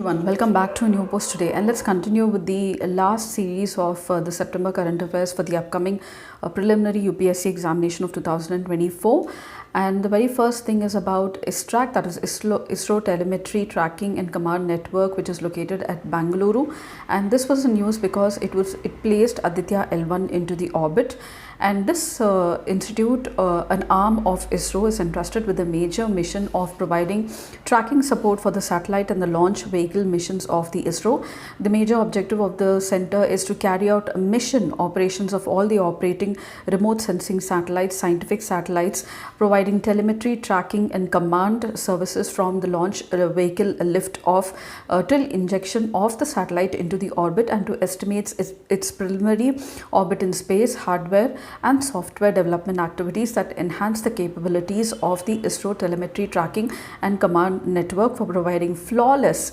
Everyone, welcome back to a new post today, and let's continue with the last series of the September current affairs for the upcoming preliminary UPSC examination of 2024. And the very first thing is about ISTRAC, that is ISRO Telemetry Tracking and Command Network, which is located at Bangalore. And this was a news because it placed Aditya L1 into the orbit. And this institute, an arm of ISRO, is entrusted with the major mission of providing tracking support for the satellite and the launch vehicle missions of the ISRO. The major objective of the center is to carry out mission operations of all the operating remote sensing satellites, scientific satellites, providing telemetry, tracking and command services from the launch vehicle lift off till injection of the satellite into the orbit, and to estimate its preliminary orbit in space, hardware and software development activities that enhance the capabilities of the ISRO Telemetry Tracking and Command Network for providing flawless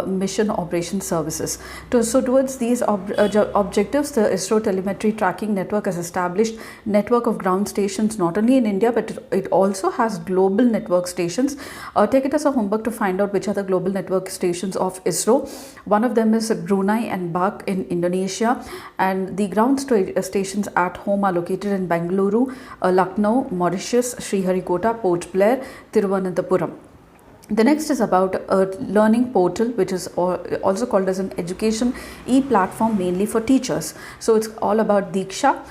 mission operation services. So towards these objectives, the ISRO Telemetry Tracking Network has established network of ground stations not only in India, but it also has global network stations. Take it as a homework to find out which are the global network stations of ISRO. One of them is Brunei and Bak in Indonesia, and the ground stations at home are located in Bangalore, Lucknow, Mauritius, Sriharikota, Port Blair, Thiruvananthapuram. The next is about a learning portal, which is also called as an education e-platform mainly for teachers. So it's all about Diksha.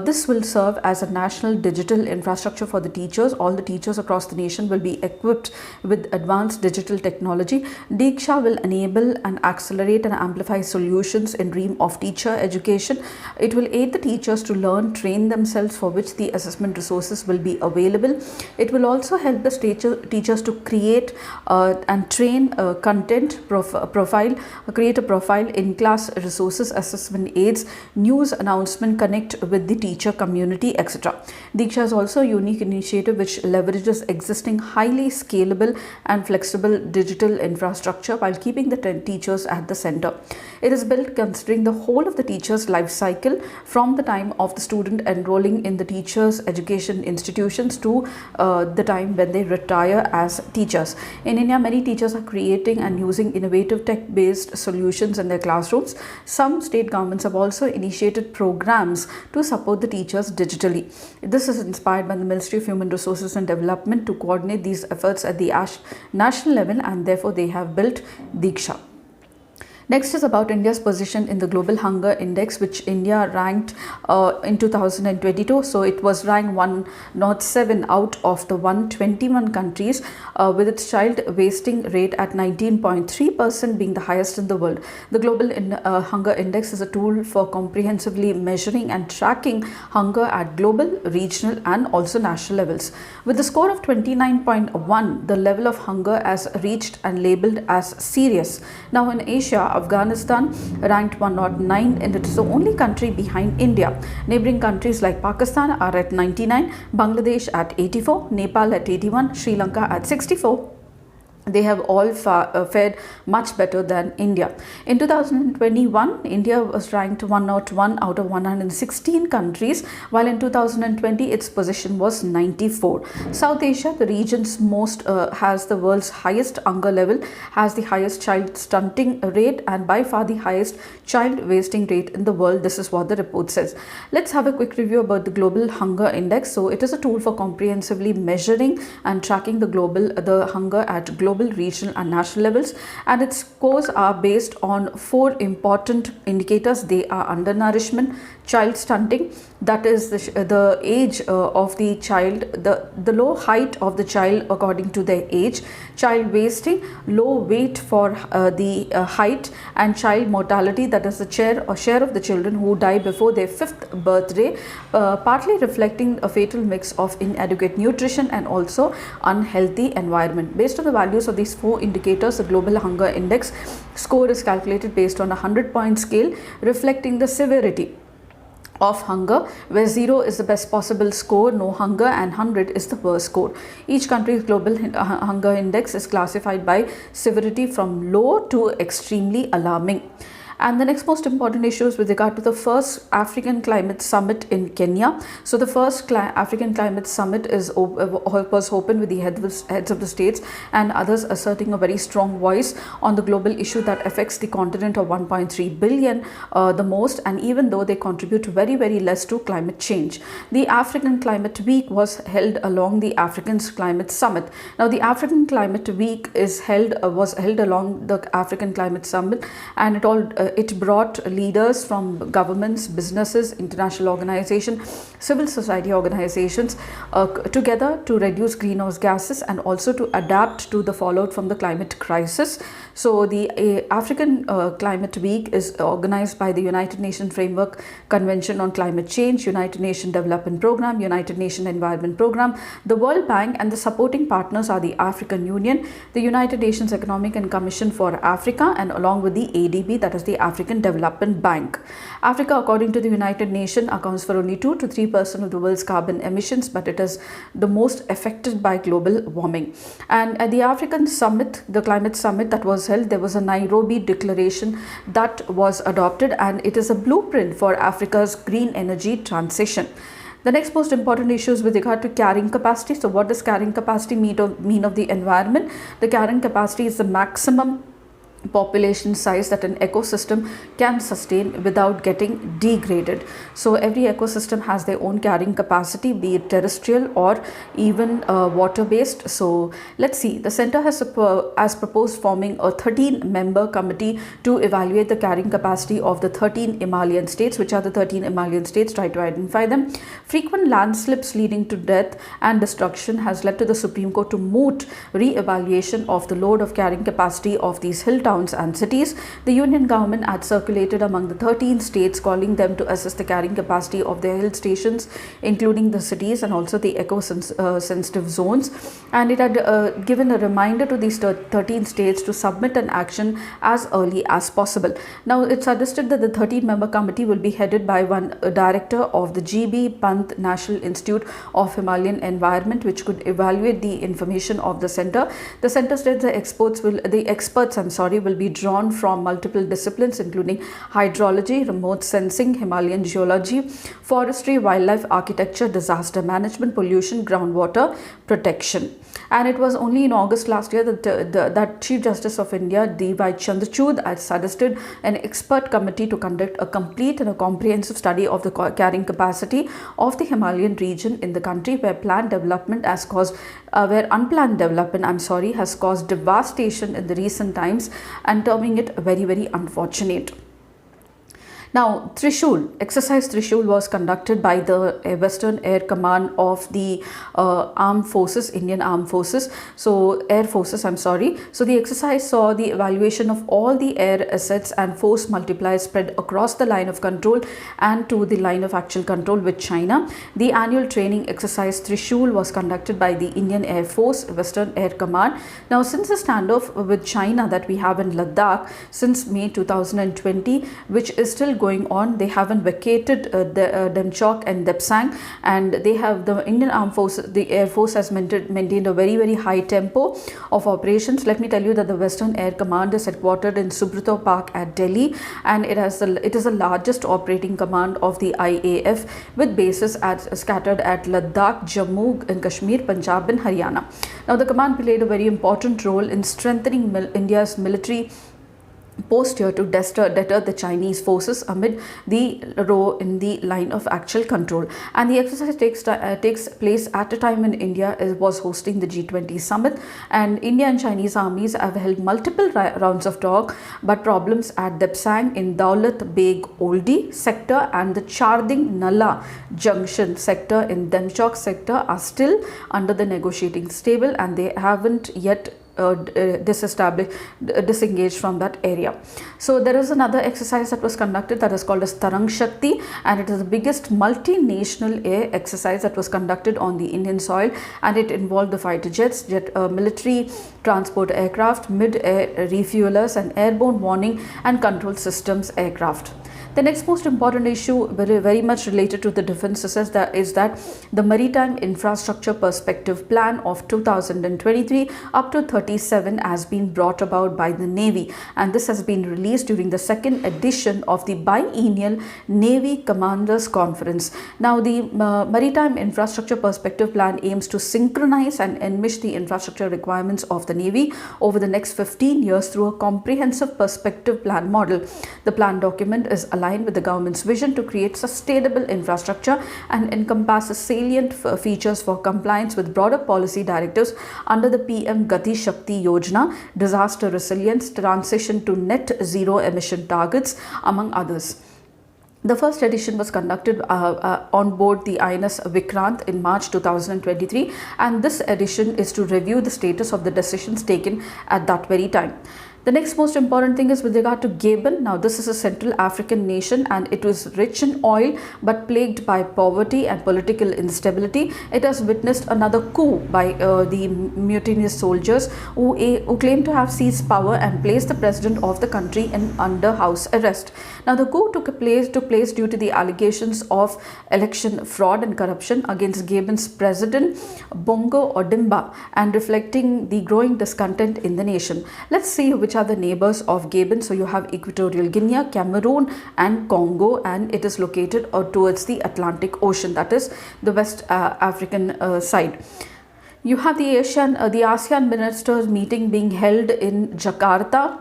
This will serve as a national digital infrastructure for the teachers. All the teachers across the nation will be equipped with advanced digital technology. Diksha will enable and accelerate and amplify solutions in realm of teacher education. It will aid the teachers to learn, train themselves, for which the assessment resources will be available. It will also help the teachers to create and train content profile, create a profile, in class resources, assessment aids, news announcement, connect with the teacher community, etc. Diksha is also a unique initiative which leverages existing highly scalable and flexible digital infrastructure while keeping the teachers at the center. It is built considering the whole of the teacher's life cycle, from the time of the student enrolling in the teachers education institutions to the time when they retire as teachers. In India, many teachers are creating and using innovative tech-based solutions in their classrooms. Some state governments have also initiated programs to support the teachers digitally. This is inspired by the Ministry of Human Resources and Development to coordinate these efforts at the national level, and therefore they have built Diksha. Next is about India's position in the Global Hunger Index, which India ranked in 2022. So it was ranked 107 out of the 121 countries, with its child wasting rate at 19.3%, being the highest in the world. The Global Hunger Index is a tool for comprehensively measuring and tracking hunger at global, regional and also national levels. With a score of 29.1, the level of hunger is reached and labelled as serious. Now in Asia, Afghanistan ranked 109, and it is the only country behind India. Neighboring countries like Pakistan are at 99, Bangladesh at 84, Nepal at 81, Sri Lanka at 64. They have all fared much better than India. In 2021, India was ranked 101 out of 116 countries, while in 2020 its position was 94. South Asia, the region's has the world's highest hunger level, has the highest child stunting rate, and by far the highest child wasting rate in the world. This is what the report says. Let's have a quick review about the Global Hunger Index. So it is a tool for comprehensively measuring and tracking the hunger at global, regional and national levels, and its scores are based on 4 important indicators. They are undernourishment, child stunting, that is the age of the child, the low height of the child according to their age, child wasting, low weight for the height, and child mortality, that is the share of the children who die before their 5th birthday, partly reflecting a fatal mix of inadequate nutrition and also unhealthy environment. Based on the values of these 4 indicators, the Global Hunger Index score is calculated based on a 100-point scale reflecting the severity of hunger, where 0 is the best possible score, no hunger, and 100 is the worst score. Each country's Global Hunger Index is classified by severity from low to extremely alarming. And the next most important issue is with regard to the first African Climate Summit in Kenya. So the first African Climate Summit was opened with the heads of the states and others asserting a very strong voice on the global issue that affects the continent of 1.3 billion the most, and even though they contribute very, very less to climate change. The African Climate Week was held along the African Climate Summit. Now the African Climate Week was held along the African Climate Summit, and it brought leaders from governments, businesses, international organizations, civil society organizations together to reduce greenhouse gases and also to adapt to the fallout from the climate crisis. So the African Climate Week is organized by the United Nations Framework Convention on Climate Change, United Nations Development Programme, United Nations Environment Programme, the World Bank, and the supporting partners are the African Union, the United Nations Economic and Commission for Africa, and along with the ADB, that is the African Development Bank. Africa, according to the United Nations, accounts for only 2 to 3% of the world's carbon emissions, but it is the most affected by global warming. And at the African Summit, the Climate Summit that was held, there was a Nairobi Declaration that was adopted, and it is a blueprint for Africa's green energy transition. The next most important issue is with regard to carrying capacity. So what does carrying capacity mean of the environment? The carrying capacity is the maximum population size that an ecosystem can sustain without getting degraded. So every ecosystem has their own carrying capacity, be it terrestrial or even water based. So let's see, the center has proposed forming a 13-member committee to evaluate the carrying capacity of the 13 Himalayan states. Which are the 13 Himalayan states? Try to identify them. Frequent landslips leading to death and destruction has led to the Supreme Court to moot re-evaluation of the load of carrying capacity of these hill towns and cities. The union government had circulated among the 13 states, calling them to assess the carrying capacity of their hill stations, including the cities and also the eco-sensitive zones. And it had given a reminder to these 13 states to submit an action as early as possible. Now, it suggested that the 13-member committee will be headed by one director of the GB Pant National Institute of Himalayan Environment, which could evaluate the information of the center. The center said the experts will be drawn from multiple disciplines, including hydrology, remote sensing, Himalayan geology, forestry, wildlife, architecture, disaster management, pollution, groundwater protection. And it was only in August last year that Chief Justice of India, D.Y. Chandrachud, had suggested an expert committee to conduct a complete and a comprehensive study of the carrying capacity of the Himalayan region in the country, where unplanned development has caused devastation in the recent times, and terming it very, very unfortunate. Now, exercise Trishul was conducted by the Western Air Command of the Armed Forces, Indian Armed Forces, Air Forces, So the exercise saw the evaluation of all the air assets and force multipliers spread across the line of control and to the line of actual control with China. The annual training exercise Trishul was conducted by the Indian Air Force, Western Air Command. Now, since the standoff with China that we have in Ladakh since May 2020, which is still going on, they haven't vacated Demchok and Depsang, and they have the Indian Armed Forces, the Air Force has maintained a very, very high tempo of operations. Let me tell you that the Western Air Command is headquartered in Subrata Park at Delhi, and it is the largest operating command of the IAF, with bases scattered at Ladakh, Jammu and Kashmir, Punjab and Haryana. Now, the command played a very important role in strengthening India's military posture to deter the Chinese forces amid the row in the line of actual control. And the exercise takes place at a time when India was hosting the G20 summit, and India and Chinese armies have held multiple rounds of talk, but problems at Depsang in Daulat Beg Oldi sector and the Charding Nalla Junction sector in Demchok sector are still under the negotiating table, and they haven't yet disengaged from that area. So there is another exercise that was conducted that is called as Tarang Shakti, and it is the biggest multinational air exercise that was conducted on the Indian soil, and it involved the fighter jets, military transport aircraft, mid-air refuelers and airborne warning and control systems aircraft. The next most important issue, very much related to the defense, is that the Maritime Infrastructure Perspective Plan of 2023 up to 37 has been brought about by the Navy, and this has been released during the second edition of the biennial Navy Commanders Conference. Now, the Maritime Infrastructure Perspective Plan aims to synchronize and enmesh the infrastructure requirements of the Navy over the next 15 years through a comprehensive perspective plan model. The plan document is aligned with the government's vision to create sustainable infrastructure and encompasses salient features for compliance with broader policy directives under the PM Gati Shakti Yojana, disaster resilience, transition to net zero emission targets, among others. The first edition was conducted on board the INS Vikrant in March 2023, and this edition is to review the status of the decisions taken at that very time. The next most important thing is with regard to Gabon. Now, this is a Central African nation and it was rich in oil but plagued by poverty and political instability. It has witnessed another coup by the mutinous soldiers who claim to have seized power and placed the president of the country under house arrest. Now, the coup took place due to the allegations of election fraud and corruption against Gabon's president Bongo Ondimba and reflecting the growing discontent in the nation. Let's see which are the neighbors of Gabon. So you have Equatorial Guinea, Cameroon and Congo, and it is located towards the Atlantic Ocean, that is the West African side. You have the ASEAN ministers meeting being held in Jakarta.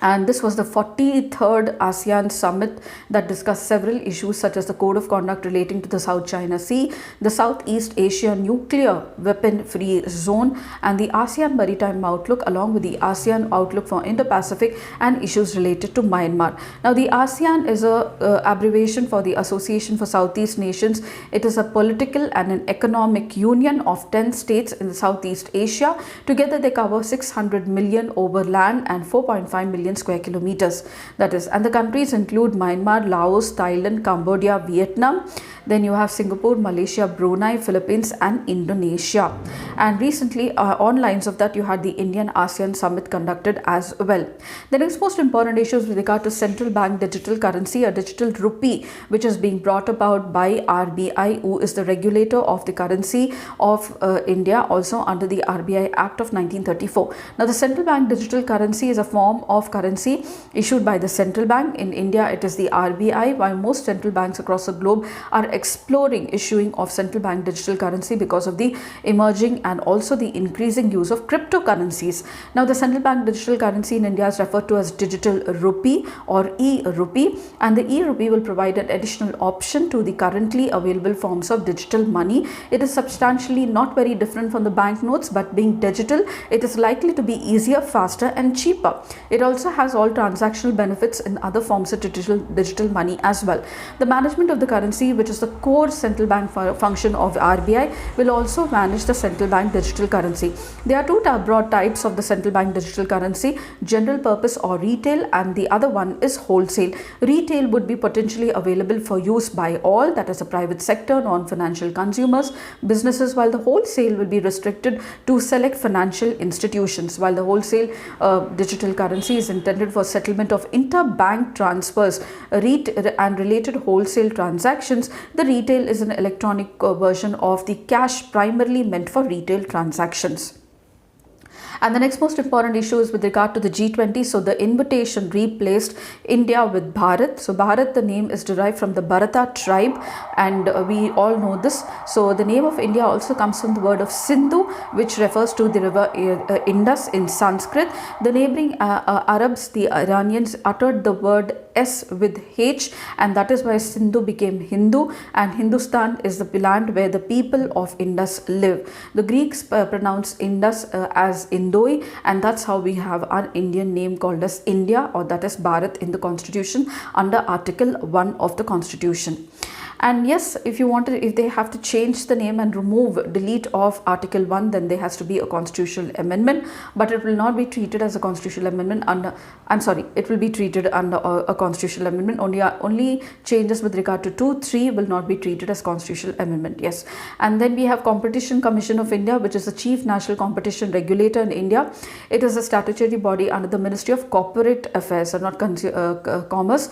And this was the 43rd ASEAN summit that discussed several issues such as the code of conduct relating to the South China Sea, the Southeast Asia nuclear weapon-free zone, and the ASEAN maritime outlook, along with the ASEAN outlook for Indo-Pacific and issues related to Myanmar. Now, the ASEAN is a abbreviation for the Association for Southeast Nations. It is a political and an economic union of 10 states in Southeast Asia. Together, they cover 600 million over land and 4.5 million square kilometers, that is, and the countries include Myanmar, Laos, Thailand, Cambodia, Vietnam. Then you have Singapore, Malaysia, Brunei, Philippines and Indonesia. And recently on lines of that, you had the Indian ASEAN summit conducted as well. The next most important issues with regard to central bank digital currency, a digital rupee, which is being brought about by RBI, who is the regulator of the currency of India, also under the RBI Act of 1934. Now, the central bank digital currency is a form of currency issued by the central bank. In India, it is the RBI, while most central banks across the globe are exploring issuing of central bank digital currency because of the emerging and also the increasing use of cryptocurrencies. Now, the central bank digital currency in India is referred to as digital rupee or e-rupee, and the e-rupee will provide an additional option to the currently available forms of digital money. It is substantially not very different from the banknotes, but being digital, it is likely to be easier, faster and cheaper. It also has all transactional benefits in other forms of digital money as well. The management of the currency, which is the core central bank function of RBI, will also manage the central bank digital currency. There are two broad types of the central bank digital currency: general purpose or retail, and the other one is wholesale. Retail would be potentially available for use by all, that is the private sector, non-financial consumers, businesses, while the wholesale will be restricted to select financial institutions. While the wholesale digital currency is intended for settlement of interbank transfers and related wholesale transactions, the retail is an electronic version of the cash primarily meant for retail transactions. And the next most important issue is with regard to the G20. So the invitation replaced India with Bharat. So Bharat, the name is derived from the Bharata tribe, and we all know this. So the name of India also comes from the word of Sindhu, which refers to the river Indus in Sanskrit. The neighboring Arabs, the Iranians, uttered the word S with H, and that is why Sindhu became Hindu, and Hindustan is the land where the people of Indus live. The Greeks pronounced Indus as Indoi, and that's how we have our Indian name called as India, or that is Bharat, in the constitution under Article 1 of the constitution. And yes, if they have to change the name and delete off Article 1, then there has to be a constitutional amendment, but it will not be treated as a constitutional amendment it will be treated under a constitutional amendment. Only changes with regard to 2, 3 will not be treated as constitutional amendment. Yes. And then we have Competition Commission of India, which is the chief national competition regulator in India. It is a statutory body under the Ministry of Corporate Affairs, or not Commerce.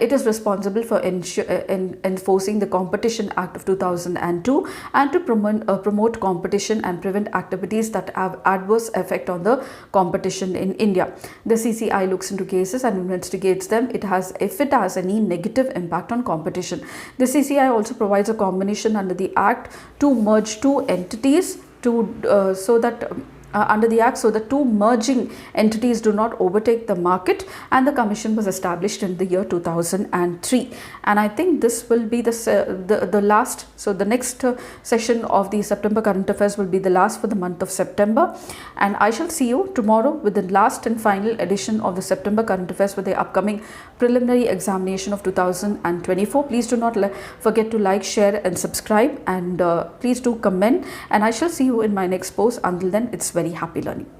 It is responsible for enforcing the Competition Act of 2002 and to promote competition and prevent activities that have adverse effect on the competition in India. The CCI looks into cases and investigates them if it has any negative impact on competition. The CCI also provides a combination under the Act to merge two entities under the Act, so the two merging entities do not overtake the market, and the commission was established in the year 2003. And I think this will be the last, so the next session of the September current affairs will be the last for the month of September, and I shall see you tomorrow with the last and final edition of the September current affairs for the upcoming preliminary examination of 2024. Please do not forget to like, share and subscribe, and please do comment, and I shall see you in my next post. Until then, it's very happy learning.